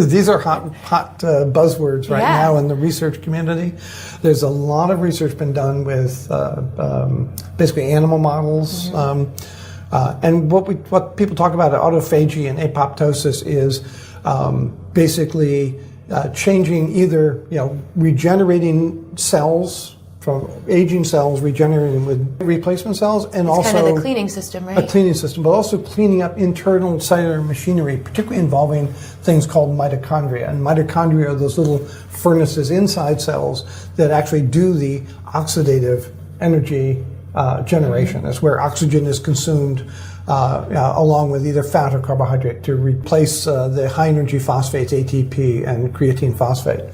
These are hot buzzwords right now in the research community. There's a lot of research been done with basically animal models. And what people talk about at autophagy and apoptosis is basically changing either, regenerating cells from aging cells, regenerating with replacement cells, and it's kind of the cleaning system, right? A cleaning system, but also cleaning up internal cellular machinery, particularly involving things called mitochondria. And mitochondria are those little furnaces inside cells that actually do the oxidative energy generation. That's where oxygen is consumed along with either fat or carbohydrate to replace the high energy phosphates, ATP and creatine phosphate.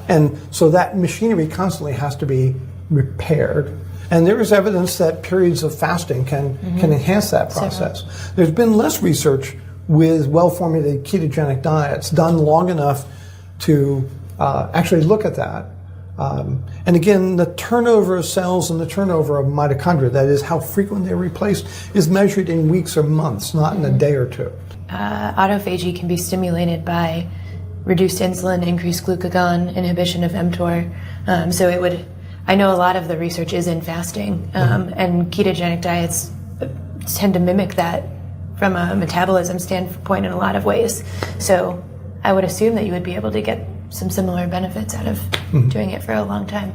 And so that machinery constantly has to be repaired. And there is evidence that periods of fasting can enhance that process. There's been less research with well-formulated ketogenic diets done long enough to actually look at that. And again, the turnover of cells and the turnover of mitochondria, that is how frequent they're replaced, is measured in weeks or months, not in a day or two. Autophagy can be stimulated by reduced insulin, increased glucagon, inhibition of mTOR. So it would, I know a lot of the research is in fasting, and ketogenic diets tend to mimic that from a metabolism standpoint in a lot of ways. So I would assume that you would be able to get some similar benefits out of doing it for a long time.